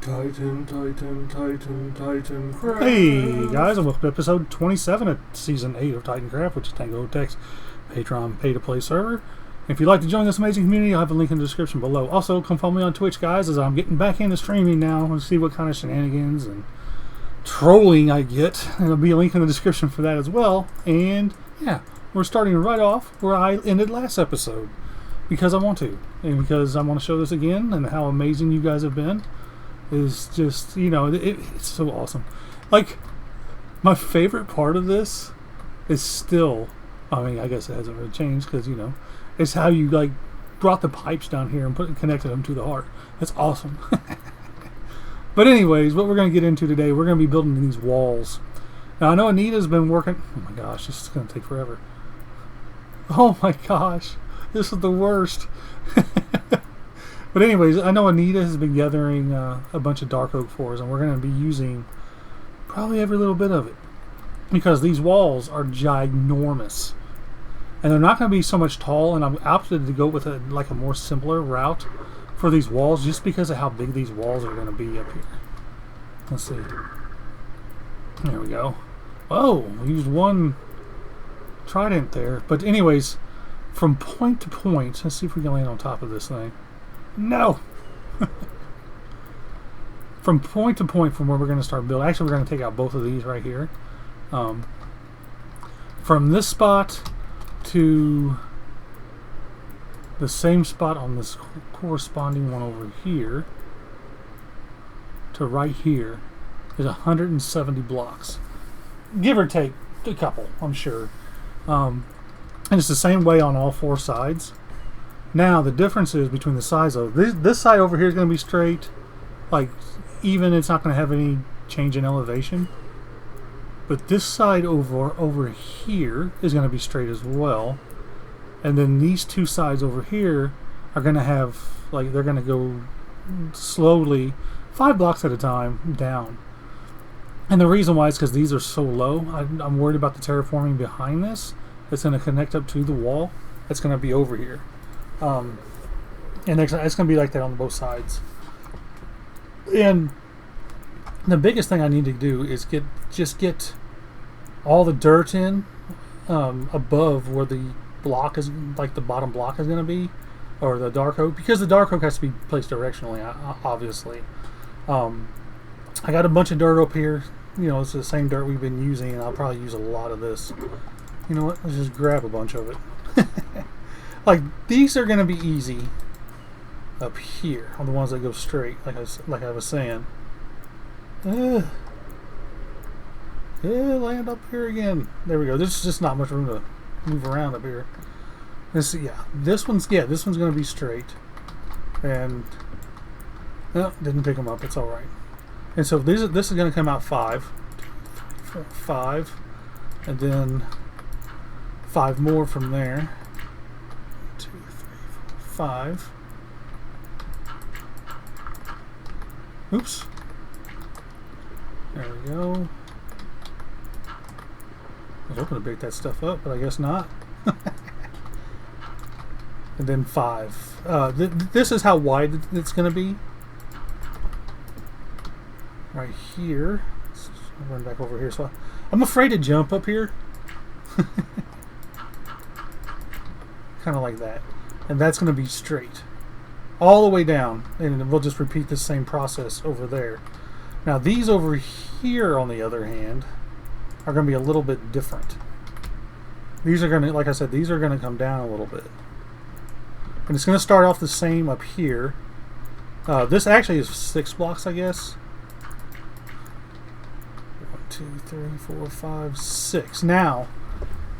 Titancraft. Hey guys, and welcome to episode 27 of season 8 of Titancraft, which is Tango Tech's Patreon pay-to-play server. If you'd like to join this amazing community, I'll have a link in the description below. Also, come follow me on Twitch, guys, as I'm getting back into streaming now and see what kind of shenanigans and trolling I get. And there'll be a link in the description for that as well. And yeah, we're starting right off where I ended last episode because I want to, and because I want to show this again and how amazing you guys have been. Is just, you know, it's so awesome. Like, my favorite part of this is still, I mean, I guess it hasn't really changed because, you know, it's how you, like, brought the pipes down here and connected them to the heart. That's awesome. But anyways, what we're going to get into today, we're going to be building these walls. Now, I know Nita's been working, oh my gosh, this is going to take forever. Oh my gosh, this is the worst. But anyways, I know Nita has been gathering a bunch of dark oak for us, and we're going to be using probably every little bit of it. Because these walls are gignormous. And they're not going to be so much tall, and I'm opted to go with a more simpler route for these walls, just because of how big these walls are going to be up here. Let's see. There we go. Oh, we used one trident there. But anyways, from point to point, let's see if we can land on top of this thing. No! From point to point from where we're going to start building. Actually, we're going to take out both of these right here. From this spot to the same spot on this corresponding one over here to right here is 170 blocks. Give or take a couple, I'm sure. And it's the same way on all four sides. Now, the difference is between the sides of this side over here is going to be straight, like even, it's not going to have any change in elevation. But this side over here is going to be straight as well. And then these two sides over here are going to have, like, they're going to go slowly, 5 blocks at a time, down. And the reason why is because these are so low. I'm worried about the terraforming behind this. It's going to connect up to the wall. It's going to be over here. And it's going to be like that on both sides. And the biggest thing I need to do is get all the dirt in above where the block is, like the bottom block is going to be, or the dark oak, because the dark oak has to be placed directionally, obviously. I got a bunch of dirt up here. You know, it's the same dirt we've been using, and I'll probably use a lot of this. You know what? Let's just grab a bunch of it. Like, these are going to be easy up here on the ones that go straight, like I was saying. Land up here again. There we go. There's just not much room to move around up here. This one's going to be straight. And didn't pick them up. It's all right. And so this is going to come out 5, 5, and then 5 more from there. 2, 3, 4, 5. Oops. There we go. I was hoping to break that stuff up, but I guess not. And then 5. This is how wide it's going to be. Right here. Let's run back over here. So I'm afraid to jump up here. Kind of like that. And that's going to be straight. All the way down. And we'll just repeat the same process over there. Now these over here, on the other hand, are going to be a little bit different. These are going to, like I said, these are going to come down a little bit. And it's going to start off the same up here. This actually is 6 blocks, I guess. 1, 2, 3, 4, 5, 6. Now,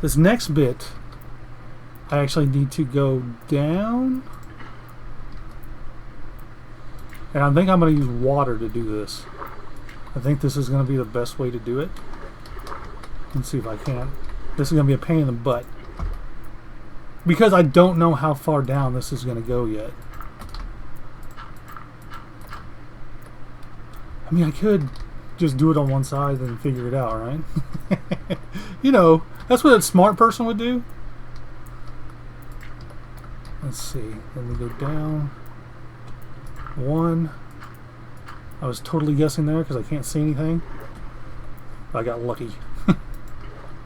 this next bit, I actually need to go down. And I think I'm going to use water to do this. I think this is going to be the best way to do it. Let's see if I can. This is going to be a pain in the butt. Because I don't know how far down this is going to go yet. I mean, I could just do it on one side and figure it out, right? You know, that's what a smart person would do. Let's see. Let me go down. 1, I was totally guessing there because I can't see anything. But I got lucky.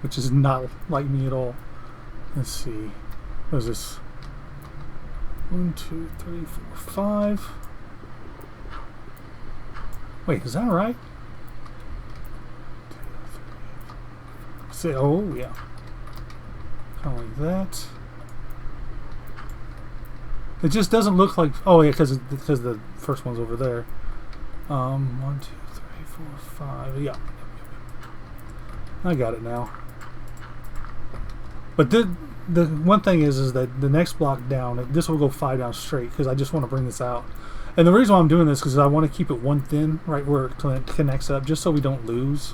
Which is not like me at all. Let's see. What is this? 1, 2, 3, 4, 5. Wait, is that right? 2, 3, 4, 5. Oh, yeah. Kind of like that. It just doesn't look like... Oh, yeah, because the first one's over there. 1, 2, 3, 4, 5. Yeah. I got it now. But the one thing is that the next block down, this will go 5 down straight because I just want to bring this out. And the reason why I'm doing this is because I want to keep it one thin right where it connects up, just so we don't lose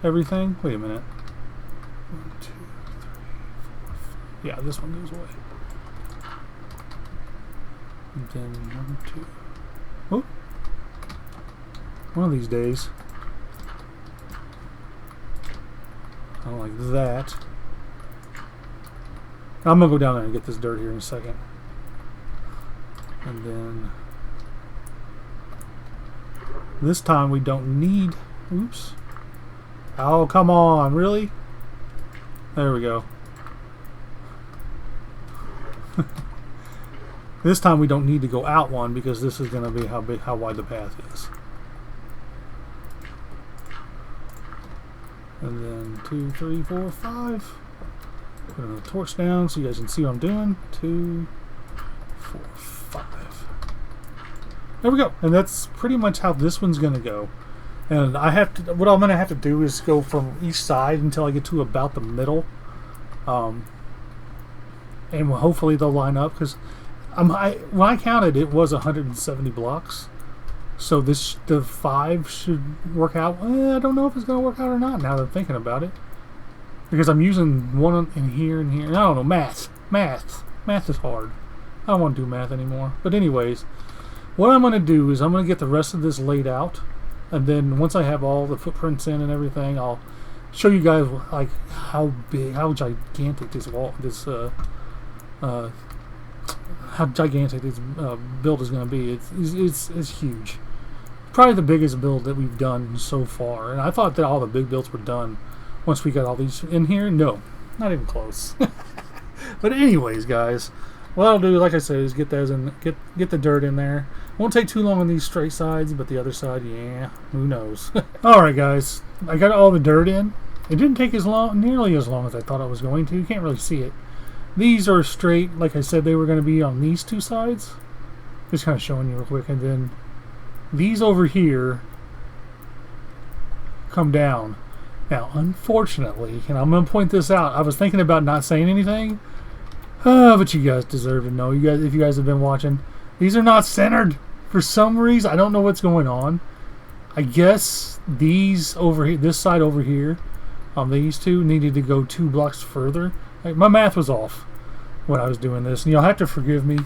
everything. Wait a minute. 1, 2, 3, 4, 5. Yeah, this one goes away. And then 1, 2. Oh. One of these days. I don't like that. I'm going to go down there and get this dirt here in a second. And then... this time we don't need... Oops. Oh, come on. Really? There we go. This time we don't need to go out one because this is going to be how wide the path is. And then 2, 3, 4, 5. Put another torch down so you guys can see what I'm doing. 2, 4, 5. There we go. And that's pretty much how this one's going to go. And I have to. What I'm going to have to do is go from each side until I get to about the middle. And hopefully they'll line up because when I counted, it was 170 blocks. So the 5 should work out. I don't know if it's going to work out or not now that I'm thinking about it. Because I'm using one in here and here. I don't know, math. Math is hard. I don't want to do math anymore. But anyways, what I'm going to do is I'm going to get the rest of this laid out. And then once I have all the footprints in and everything, I'll show you guys like how big, how gigantic this build is going to be. It's huge. Probably the biggest build that we've done so far. And I thought that all the big builds were done once we got all these in here. No, not even close. But anyways, guys, what I'll do, like I said, is get those in, get the dirt in there. Won't take too long on these straight sides, but the other side, yeah, who knows. All right, guys, I got all the dirt in. It didn't take nearly as long as I thought it was going to. You can't really see it. These are straight, like I said, they were going to be on these two sides. Just kind of showing you real quick, and then these over here come down. Now, unfortunately, and I'm going to point this out, I was thinking about not saying anything, but you guys deserve to know. You guys, if you guys have been watching, these are not centered for some reason. I don't know what's going on. I guess these over here, this side over here, these two needed to go 2 blocks further. Like, my math was off when I was doing this, and you'll have to forgive me.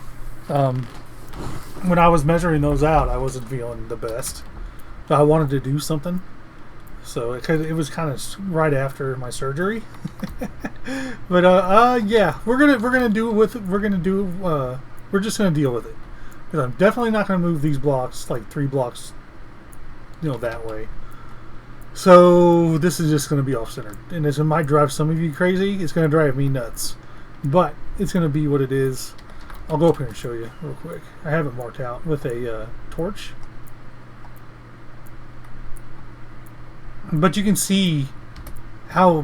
When I was measuring those out, I wasn't feeling the best. I wanted to do something. So it was kind of right after my surgery, but yeah, we're just gonna deal with it. Because I'm definitely not gonna move these blocks like 3 blocks, that way. So this is just gonna be off center, and it might drive some of you crazy. It's gonna drive me nuts, but it's gonna be what it is. I'll go up here and show you real quick. I have it marked out with a torch. But you can see how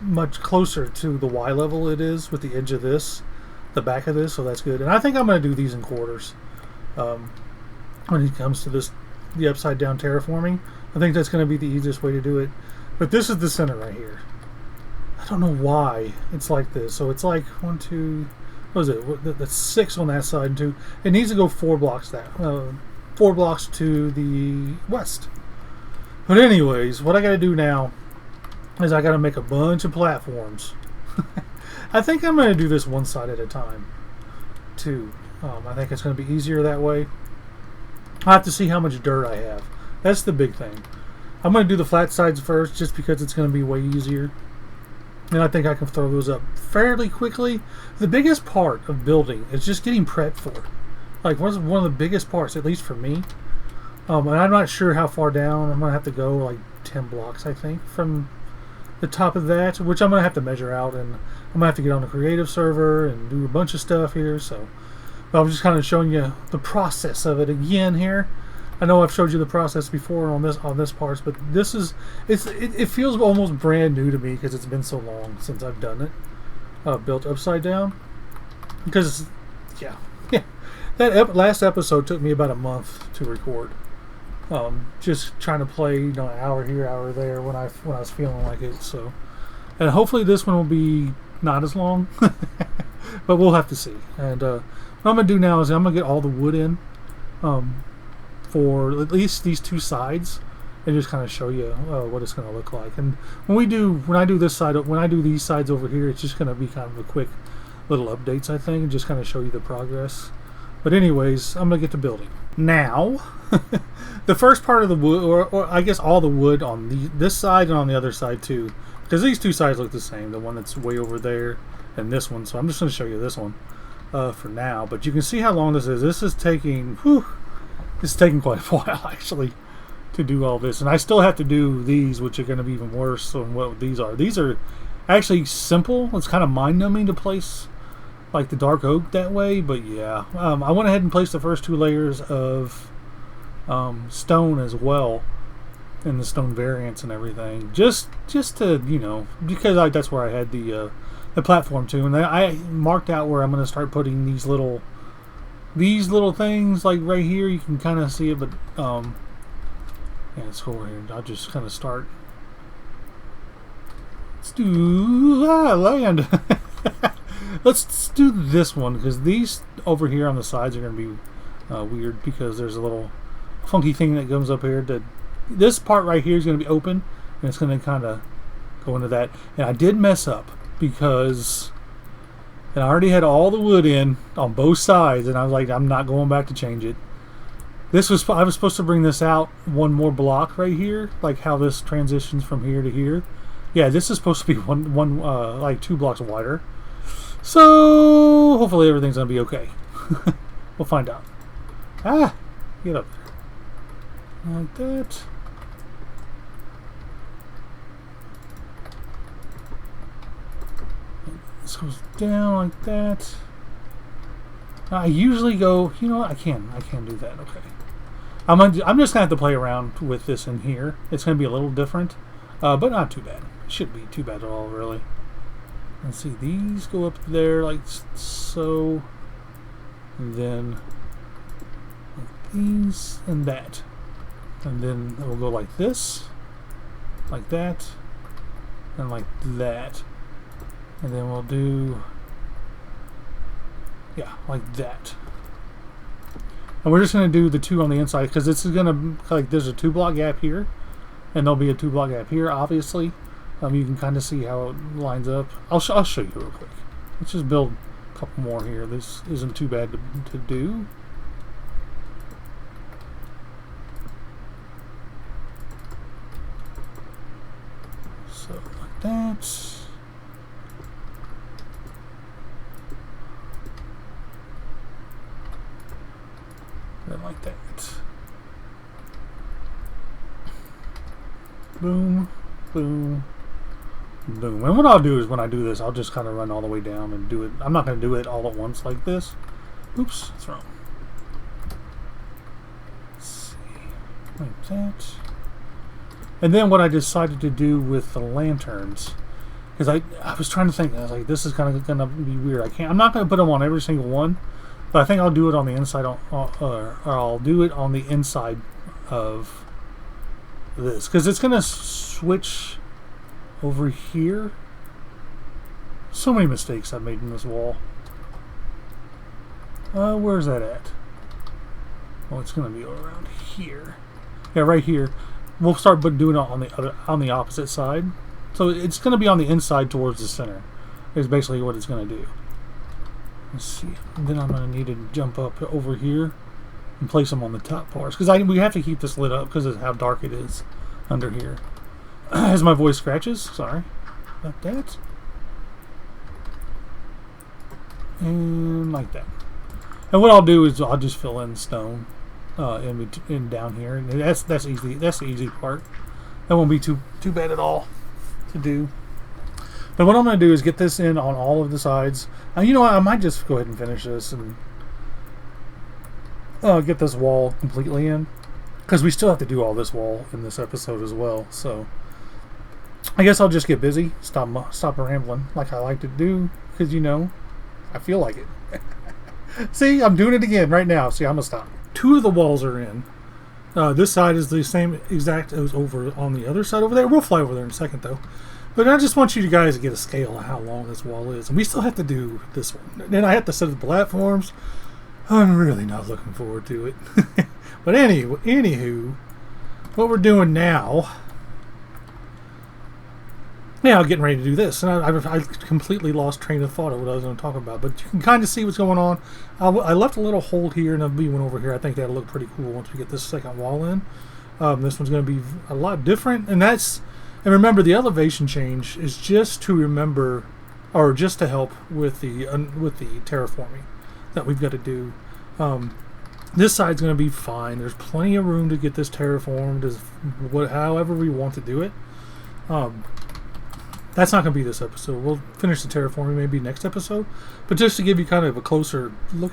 much closer to the Y level it is with the edge of this, the back of this, so that's good. And I think I'm going to do these in quarters when it comes to the upside down terraforming. I think that's going to be the easiest way to do it. But this is the center right here. I don't know why it's like this. So it's like 1, 2, what is it? That's 6 on that side and 2. It needs to go 4 blocks 4 blocks to the west. But anyways, what I got to do now is I got to make a bunch of platforms. I think I'm going to do this one side at a time, too. I think it's going to be easier that way. I have to see how much dirt I have. That's the big thing. I'm going to do the flat sides first, just because it's going to be way easier. And I think I can throw those up fairly quickly. The biggest part of building is just getting prepped for it. Like, one of the biggest parts, at least for me, And I'm not sure how far down. I'm going to have to go like 10 blocks, I think, from the top of that, which I'm going to have to measure out, and I'm going to have to get on the creative server and do a bunch of stuff here. So, but I'm just kind of showing you the process of it again here. I know I've showed you the process before on this part, but this is it feels almost brand new to me because it's been so long since I've done it. Built upside down, because yeah, that last episode took me about a month to record. Just trying to play, an hour here, hour there when I was feeling like it. So, and hopefully this one will be not as long, but we'll have to see. And what I'm gonna do now is I'm gonna get all the wood in. For at least these two sides, and just kind of show you what it's going to look like. And when I do this side, when I do these sides over here, it's just going to be kind of a quick little updates, I think, and just kind of show you the progress. But anyways, I'm going to get to building now. The first part of the wood, or I guess all the wood on this side and on the other side too, because these two sides look the same. The one that's way over there and this one. So I'm just going to show you this one for now. But you can see how long this is. This is taking. Whew, it's taken quite a while, actually, to do all this. And I still have to do these, which are going to be even worse than what these are. These are actually simple. It's kind of mind-numbing to place, like, the dark oak that way. But, yeah. I went ahead and placed the first 2 layers of stone as well, and the stone variants and everything. Just to, because that's where I had the platform, too. And I marked out where I'm going to start putting these little things, like right here. You can kind of see it, but yeah, let's go over here. I'll just kind of start. Let's do land. Let's do this one, because these over here on the sides are going to be weird, because there's a little funky thing that comes up here. This part right here is going to be open, and it's going to kind of go into that. And I did mess up, because and I already had all the wood in on both sides, and I was like, I'm not going back to change it. I was supposed to bring this out 1 more block right here, like how this transitions from here to here. Yeah, this is supposed to be like 2 blocks wider. So hopefully everything's gonna be okay. We'll find out. Get up there, like that. This goes down like that. I usually go, you know what, I can do that, okay. I'm just gonna have to play around with this in here. It's gonna be a little different, but not too bad. It shouldn't be too bad at all, really. Let's see, these go up there like so, and then like these and that. And then it will go like this, like that, and like that. And then we'll do, yeah, like that. And we're just going to do the 2 on the inside, because this is going to, like, there's a 2 block gap here, and there'll be a 2 block gap here, obviously. You can kind of see how it lines up. I'll show you real quick. Let's just build a couple more here. This isn't too bad to do. So, like that. Then like that. Boom, boom, boom. And what I'll do is, when I do this, I'll just kind of run all the way down and do it. I'm not going to do it all at once like this. Oops, that's wrong. Let's see. Like that. And then what I decided to do with the lanterns, because I was trying to think, I was like, this is kind of going to be weird. I'm not going to put them on every single one. But I think I'll do it on the inside, or I'll do it on the inside of this, because it's going to switch over here. So many mistakes I've made in this wall. Where's that at? Oh, it's going to be around here. Yeah, right here. We'll start doing it on the opposite side. So it's going to be on the inside towards the center. Is basically what it's going to do. Let's see. And then I'm going to need to jump up over here and place them on the top parts, because we have to keep this lit up because of how dark it is under here. As my voice scratches, sorry about that. And like that. And what I'll do is I'll just fill in stone in down here, and that's easy. That's the easy part. That won't be too bad at all to do. But what I'm going to do is get this in on all of the sides. You know what? I might just go ahead and finish this and get this wall completely in, because we still have to do all this wall in this episode as well. So I guess I'll just get busy, stop rambling like I like to do, because you know I feel like it. See, I'm doing it again right now. See, I'm gonna stop. 2 of the walls are in. This side is the same exact as over on the other side over there. We'll fly over there in a second though. But I just want you guys to get a scale of how long this wall is. And we still have to do this one. Then I have to set up the platforms. I'm really not looking forward to it. But anywho, what we're doing now... Yeah, I'm getting ready to do this. And I completely lost train of thought of what I was going to talk about. But you can kind of see what's going on. I left a little hole here and there'll be one over here. I think that'll look pretty cool once we get this second wall in. This one's going to be a lot different. And remember, the elevation change is just to remember, or just to help with the terraforming that we've got to do. This side's going to be fine. There's plenty of room to get this terraformed however we want to do it. That's not going to be this episode. We'll finish the terraforming maybe next episode. But just to give you kind of a closer look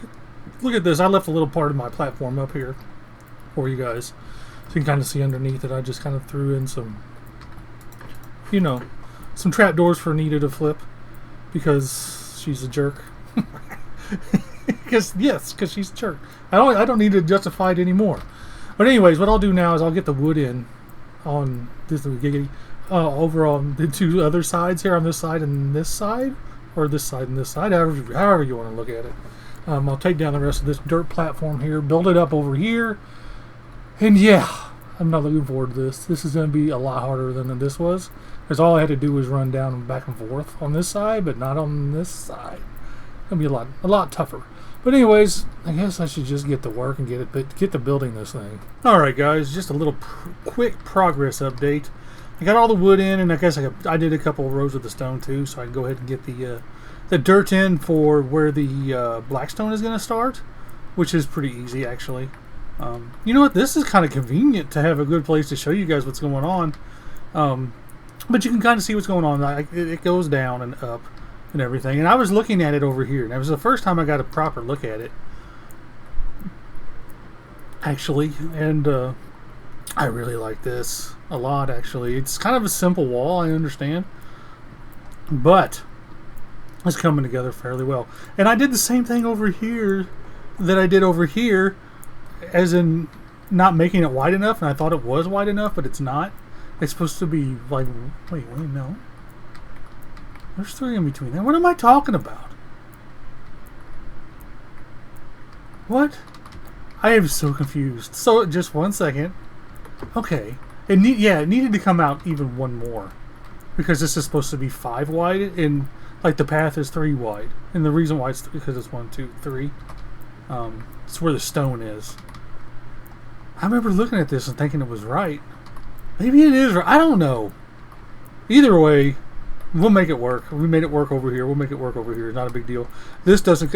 at this, I left a little part of my platform up here for you guys, so you can kind of see underneath it. I just kind of threw in some, you know, some trapdoors for Nita to flip because she's a jerk. Because she's a jerk. I don't need to justify it anymore. But anyways, what I'll do now is I'll get the wood in on this giggity over on the 2 other sides here, on this side and this side, or this side and this side, however you want to look at it. I'll take down the rest of this dirt platform here, build it up over here, and yeah, I'm not looking forward to this. This is going to be a lot harder than this was, because all I had to do was run down and back and forth on this side, but not on this side. It's going to be a lot tougher. But anyways, I guess I should just get to work and get to building this thing. Alright guys, just a little quick progress update. I got all the wood in, and I guess I did a couple of rows of the stone too, so I can go ahead and get the dirt in for where the blackstone is going to start, which is pretty easy actually. You know what? This is kind of convenient to have a good place to show you guys what's going on. But you can kind of see what's going on. It goes down and up and everything. And I was looking at it over here, and it was the first time I got a proper look at it, actually. And I really like this a lot, actually. It's kind of a simple wall, I understand, but it's coming together fairly well. And I did the same thing over here that I did over here, as in not making it wide enough, and I thought it was wide enough, but it's not. It's supposed to be like, wait, no. There's 3 in between there. What am I talking about? What? I am so confused. So, just 1 second. Okay. It needed to come out even 1 more, because this is supposed to be 5 wide, and like the path is 3 wide. And the reason why it's because it's 1, 2, 3. It's where the stone is. I remember looking at this and thinking it was right. Maybe it is right. I don't know. Either way, we'll make it work. We made it work over here. We'll make it work over here. Not a big deal. This isn't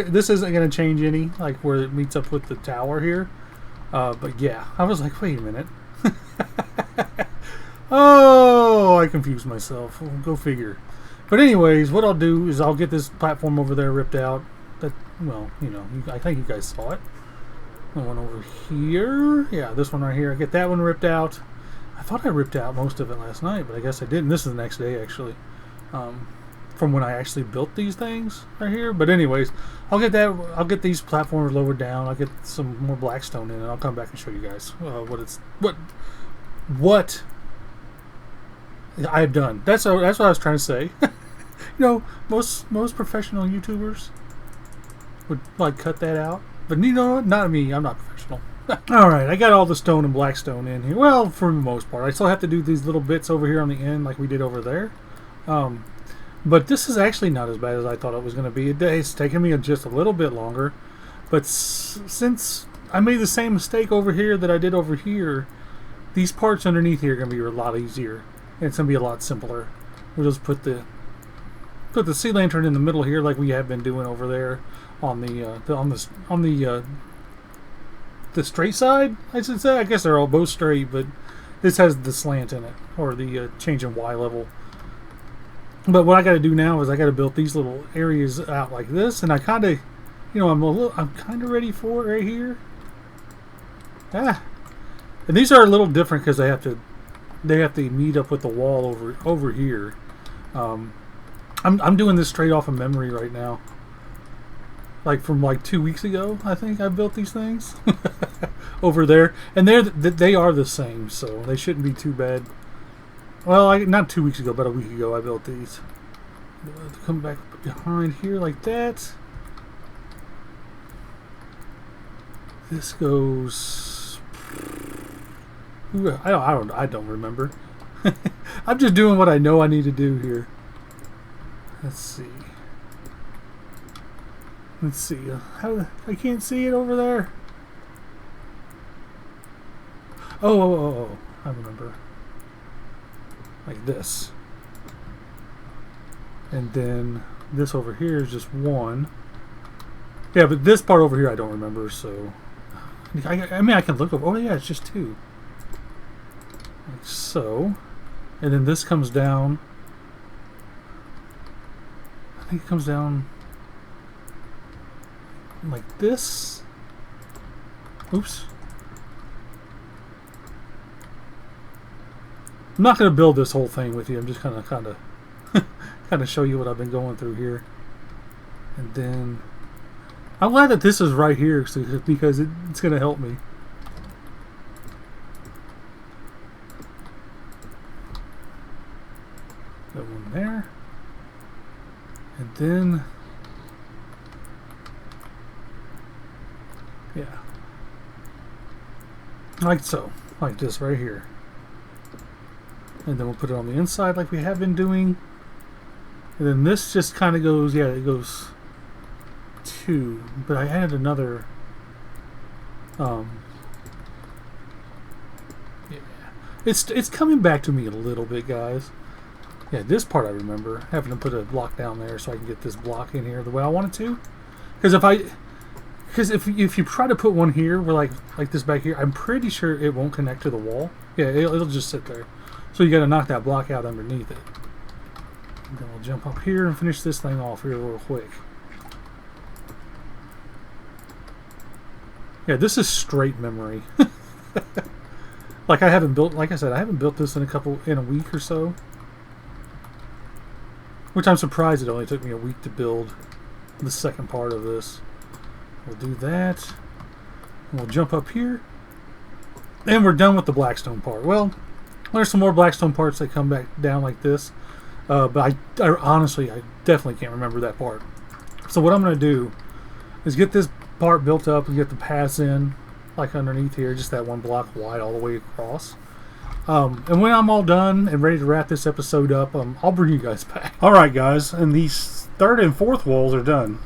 going to change any, like where it meets up with the tower here. But yeah, I was like, wait a minute. Oh, I confused myself. Go figure. But anyways, what I'll do is I'll get this platform over there ripped out. Well, you know, I think you guys saw it. The one over here. Yeah, this one right here. I get that one ripped out. I thought I ripped out most of it last night, but I guess I didn't. This is the next day, actually. From when I actually built these things right here. But anyways, I'll get that. I'll get these platforms lowered down. I'll get some more blackstone in, and I'll come back and show you guys what I've done. That's what I was trying to say. You know, most professional YouTubers would like cut that out, but you know what? Not me. I'm not professional. Alright, I got all the stone and blackstone in here. Well, for the most part. I still have to do these little bits over here on the end like we did over there. But this is actually not as bad as I thought it was going to be. It's taken me just a little bit longer. But since I made the same mistake over here that I did over here, these parts underneath here are going to be a lot easier. And it's going to be a lot simpler. We'll just put the sea lantern in the middle here like we have been doing over there on the the straight side, I should say. I guess they're all both straight, but this has the slant in it, or the change in Y level. But what I got to do now is I got to build these little areas out like this, and I kind of, you know, I'm kind of ready for it right here. And these are a little different because they have to meet up with the wall over here. I'm doing this straight off of memory right now. Like from like 2 weeks ago, I think I built these things over there, and they are the same, so they shouldn't be too bad. Well, not 2 weeks ago, but a week ago I built these. Come back behind here like that. This goes. Ooh, I don't remember. I'm just doing what I know I need to do here. Let's see. Let's see. How I can't see it over there. Oh! I remember. Like this. And then this over here is just one. Yeah, but this part over here I don't remember, so I mean I can look up. Oh yeah, it's just two. Like so. And then this comes down. I think it comes down like this. Oops. I'm not going to build this whole thing with you. I'm just kind of show you what I've been going through here. And then I'm glad that this is right here because it's going to help me. That one there. And then yeah. Like so. Like this right here. And then we'll put it on the inside like we have been doing. And then this just kind of goes, yeah, it goes two. But I had another, yeah. It's coming back to me a little bit, guys. Yeah, this part I remember. Having to put a block down there so I can get this block in here the way I want it to. Because if you try to put one here, we're like this back here, I'm pretty sure it won't connect to the wall. Yeah, it'll just sit there. So you got to knock that block out underneath it. And then we'll jump up here and finish this thing off here real quick. Yeah, this is straight memory. Like I said, I haven't built this in a week or so. Which I'm surprised it only took me a week to build the second part of this. We'll do that. And we'll jump up here. And we're done with the Blackstone part. Well, there's some more Blackstone parts that come back down like this. But I honestly, I definitely can't remember that part. So what I'm going to do is get this part built up and get the paths in, like underneath here, just that one block wide all the way across. And when I'm all done and ready to wrap this episode up, I'll bring you guys back. Alright guys, and these third and fourth walls are done.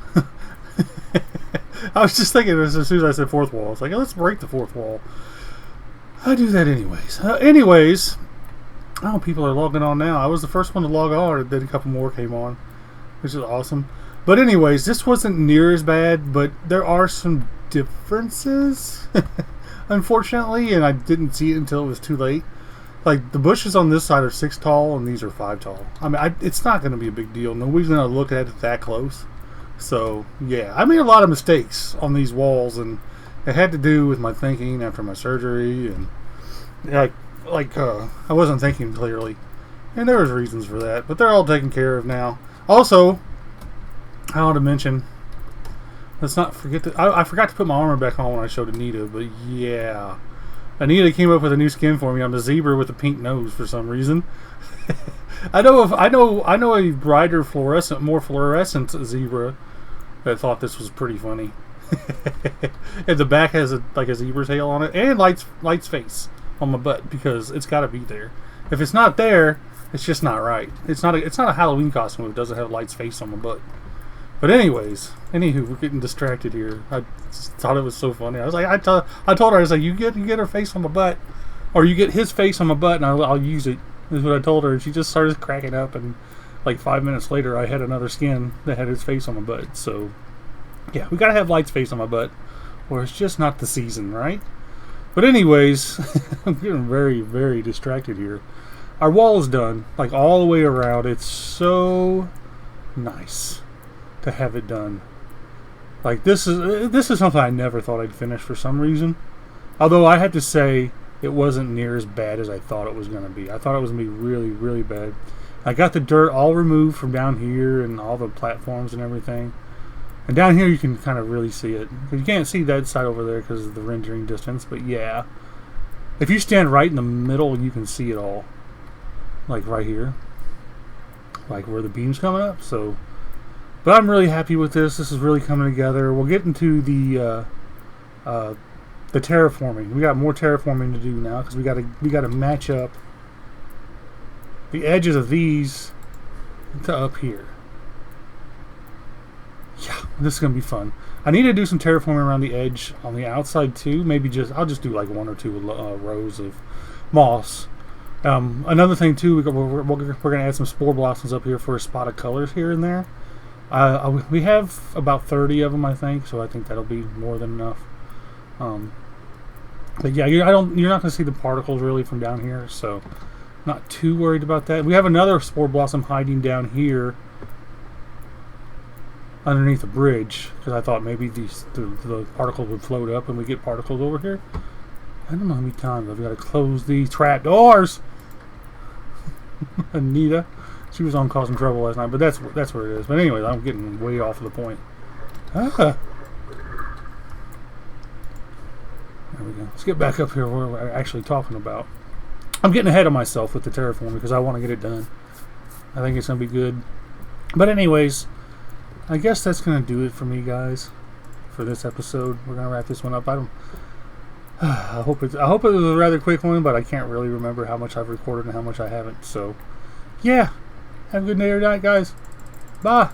I was just thinking as soon as I said fourth wall, I was like, let's break the fourth wall. I do that anyways. Oh, people are logging on now. I was the first one to log on, and then a couple more came on, which is awesome. But anyways, this wasn't near as bad, but there are some differences, unfortunately, and I didn't see it until it was too late. Like, the bushes on this side are 6 tall, and these are 5 tall. I mean, it's not going to be a big deal. Nobody's going to look at it that close. So, yeah, I made a lot of mistakes on these walls, and it had to do with my thinking after my surgery, and I wasn't thinking clearly, and there was reasons for that, but they're all taken care of now. Also, I want to mention, let's not forget that I forgot to put my armor back on when I showed Nita, but yeah, Nita came up with a new skin for me. I'm a zebra with a pink nose for some reason. I know a brighter more fluorescent zebra that thought this was pretty funny. And the back has a zebra tail on it, and Light's face on my butt, because it's got to be there. If it's not there, it's just not right. It's not a Halloween costume if it doesn't have Light's face on my butt. But anywho, we're getting distracted here. I just thought it was so funny. I was like, I told her, I was like, you get her face on my butt, or you get his face on my butt, and I'll use it. Is what I told her, and she just started cracking up. And like 5 minutes later, I had another skin that had his face on my butt. So yeah, we gotta have Light's face on my butt, or it's just not the season, right? But anyways, I'm getting very, very distracted here. Our wall is done, like all the way around. It's so nice to have it done. Like this is something I never thought I'd finish for some reason. Although I have to say it wasn't near as bad as I thought it was going to be. I thought it was going to be really, really bad. I got the dirt all removed from down here and all the platforms and everything. And down here you can kind of really see it. You can't see that side over there because of the rendering distance, but yeah. If you stand right in the middle, you can see it all. Like right here. Like where the beam's coming up. So, but I'm really happy with this. This is really coming together. We'll get into the terraforming. We got more terraforming to do now because we got to match up the edges of these to up here. Yeah, this is gonna be fun. I need to do some terraforming around the edge on the outside too. Maybe I'll just do like 1 or 2 rows of moss. Another thing too, we're gonna add some spore blossoms up here for a spot of colors here and there. We have about 30 of them, I think, so I think that'll be more than enough. But yeah, you're not gonna see the particles really from down here, so not too worried about that. We have another spore blossom hiding down here underneath the bridge because I thought maybe the particles would float up and we get particles over here. I don't know how many times I've got to close these trap doors. Nita, she was on causing trouble last night, but that's where it is. But anyway, I'm getting way off of the point. There we go. Let's get back up here where we're actually talking about. I'm getting ahead of myself with the terraforming because I want to get it done. I think it's going to be good. But anyways, I guess that's going to do it for me, guys, for this episode. We're going to wrap this one up. I hope it was a rather quick one, but I can't really remember how much I've recorded and how much I haven't. So, yeah. Have a good day or night, guys. Bye.